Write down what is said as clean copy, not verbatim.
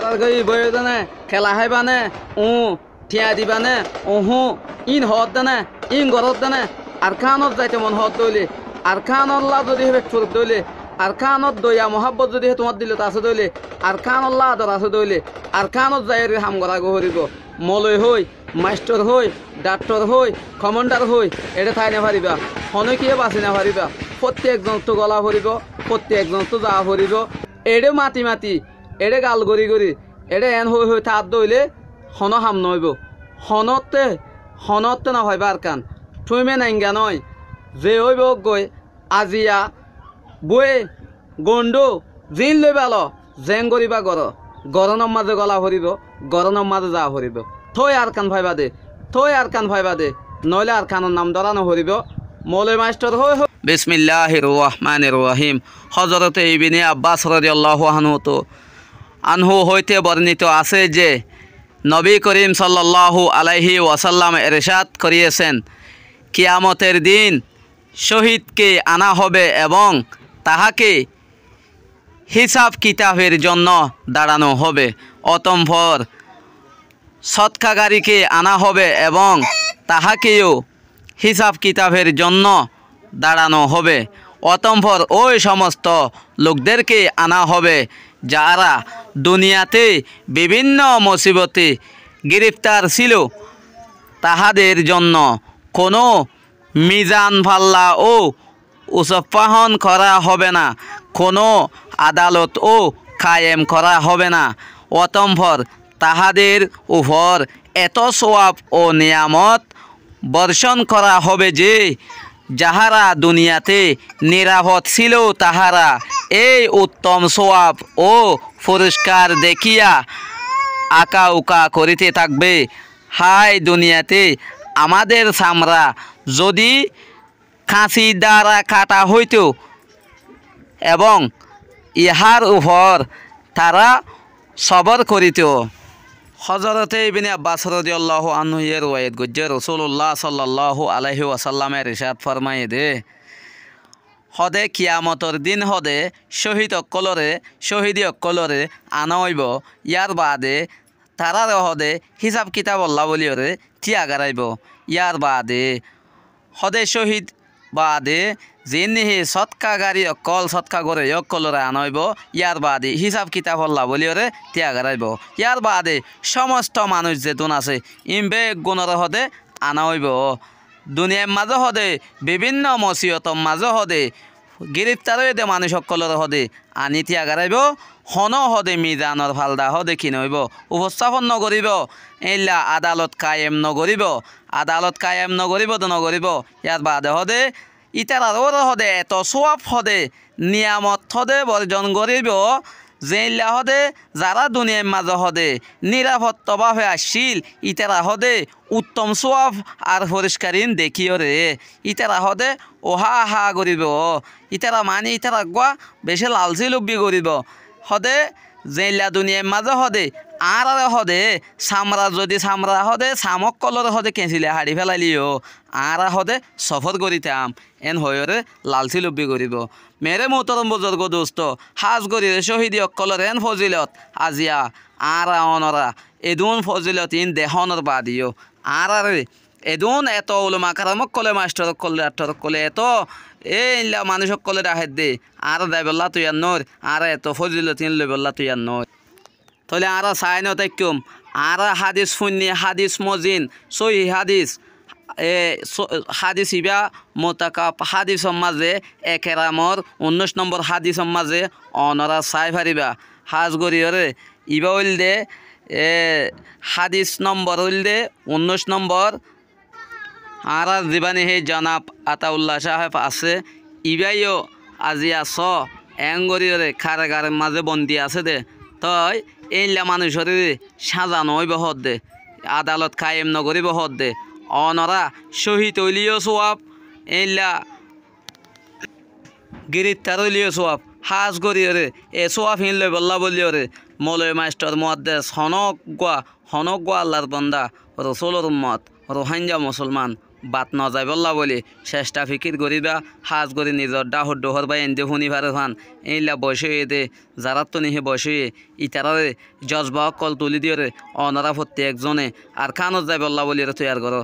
তার গই বয়ে দানে খেলা হাইবানে ও ঠিয়া দিবানে ওহু ইন হদ দানে ইন গরদ দানে আর খানত যাইতে মন হদ দইলে আর খানল্লাহ যদি হবে চুরুপ দইলে আর খানত দইয়া মহাব্বত যদি তোমার দিলে আছে দইলে আর খানল্লাহ আদর আছে দইলে আর খানত যাই হাম গড়া গহরিব মলয় হই মাস্টার হই ডাক্তার হই কমান্ডার হই এটা থাই না পারিবা হনকিয়ে বাঁচি না পারিবা প্রত্যেকজন তো গলা ভরিব প্রত্যেকজন তো যা ভরিব এড়ে মাতি মাতি এড়ে গাল গড়ি গড়ি এড়ে এন হই হই তার দইলে হন হাম নইব হনতে না হয় বার কান থুইমে নাইঙ্গা নয় যে হইব গই আজিয়া বয়ে গন্ডু জিন লই বাল জেং গরিবা গরনের মাঝে গলা ভরিব গরনের মাঝে যা ভরিব থই আর কান ভাইবা দে নইলে আর কানের নাম ধরানো ভরিব মৌলভী মাস্টার হই বিসমিল্লাহির রহমানির রহিম হযরত ইবনে আব্বাস রাদিয়াল্লাহু আনহু হইতে বর্ণিত আছে যে নবী করিম সাল্লাল্লাহু আলাইহি ওয়াসাল্লাম ইরশাদ করিয়েছেন কিয়ামতের দিন শহীদকে আনা হবে এবং তাহাকে হিসাব কিতাবের জন্য দাঁড়ানো হবে অতঃপর সৎকারীকে আনা হবে এবং তাহাকেও হিসাব কিতাবের জন্য দাঁড়ানো হবে অতঃপর ওই সমস্ত লোকদেরকে আনা হবে যারা দুনিয়াতে বিভিন্ন মুসিবতে গ্রেফতার ছিল তাহাদের জন্য কোনো মিজান পাল্লা ও উপস্থাপন করা হবে না কোনো আদালত ও কায়েম করা হবে না অতঃপর তাহাদের উপর এত সওয়াব ও নিয়ামত বর্ষণ করা হবে যে যাহারা দুনিয়াতে নিরাপদ ছিল তাহারা এই উত্তম সওয়াব ও পুরস্কার দেখিয়া আকা উকা করিতে থাকবে হায় দুনিয়াতে আমাদের চামড়া যদি খাঁচি দ্বারা কাটা হইত এবং ইহার উপর তারা সবর করিত হযরতে ইবনে আব্বাস রাদিয়াল্লাহু আনহু এর রওয়ায়াত গজ্জে রাসূলুল্লাহ সাল্লাল্লাহু আলাইহি ওয়াসাল্লামের ইরশাদ ফরমায়ে দে হদে কিয়ামতর দিন হদে শহীদ অকলরে আনা হইব ইয়ার বাদে তারার হদে হিসাব কিতাব আল্লাহ বলিয়রে থিয়া গারাইব ইয়ার বাদে হদে শহীদ বাদে যিনি সৎকাগারী অকল সৎকাগরে অকলরে আনইব ইয়ার বাদে হিসাব কিতাব আল্লাহ বলিয়রে থিয়া গারাইব ইয়ার বাদে সমস্ত মানুষ যেতুন আছে ইমবে গুণর হদে আনা হইব দুনিয়ার মাঝে হদে বিভিন্ন মসিয়তর মাঝে হদে গ্রেফতার হয়ে দে মানুষ সকলের হদে আনি থিয়া গারাইব হন হদে মিজানর ফালদা হদে কি নইব উপস্থাপন নকরিব এইলা আদালত কায়েম নকরিব তো নকরিব ইয়ার বাদে হদে ইতার হদে এত সোয়াব হদে নিয়ামত হদে বর্জন করিব যেইলা হদে যারা দুনিয়ার মাঝে হদে নিরাপত্তাভাবে আসছিল ইতারা হদে উত্তম সোয়াব আর পরিষ্কারিন দেখিও রে ইতারা হদে ওহা আহা করিব ইতারা মানে ইতারা গোয়া বেশি লালচি লুব্বি করিব হদে যেইলা দুনিয়ার মাঝে হদে আর হদে সামরা হদে শামক কলর হদে কেঁচিলে হাড়ি ফেলাইলিও আর হদে সফর করিতাম এন হয়রে লালচি লুব্বি করিব মেরে মোহতরম বুজুর্গ দোস্ত হাজ গরি শহীদি অকলর এন ফজিলত আজিয়া আর অনরা এদুন ফজিলত ইন দেহনর বাদিও আর এদুন এত উলমা কারামক কলে মাস্টার কলে ডাক্তার কলে এত এইলা মানুষ কলে রাহেদ দে আর দাইবল্লা তুই আর নর আর এত ফজিলত ইন লইবল্লা তুই আর নর তাহলে আর সাইন তাইকুম আর হাদিস শুনি হাদিস মজিন সহি হাদিস হাদিস ইবা মোতাকাপ হাদিসর মাঝে একেরামর 19 নম্বর হাদিসর মাঝে অনরা চাই ফারিবা হাজ গরিয়রে ইবা হইল দে হাদিস নম্বর হইল দে 19 নম্বর আর জীবানী হে জনাব আতাউল্লাহ সাহেব আছে ইবাইও আজি আস এং গরিয়রে কারাগারের মাঝে বন্দি আছে দে তই এইলা মানুষের সাজানো হইব হদ দে আদালত কায়েম নগরিব হদ দে অনরা শহীদ হইলিও সোয়াব এইলা গ্রেফতার হইলিও সোয়াব হাজ গরিয়রে এ সোয়াব হিন লই বল্লা বলিওরে মৌলভী মাস্টার মুহাদ্দিস হনক গোয়া আল্লাহর বান্দা রসুলের উম্মত রোহিঙ্গা মুসলমান বাত ন যাই বললা বলি চেষ্টা ফিকির করিবা হাজ করে নিজর ডাহর ডোহর বা এনদে শুনি পারে ফান এইলা বসে দে যারা তো নিহে বসে ইতারে জজবা কল তুলি দিয়ে অনারা প্রত্যেকজনে আর খানত যাই বললা বলি তৈয়ার করো।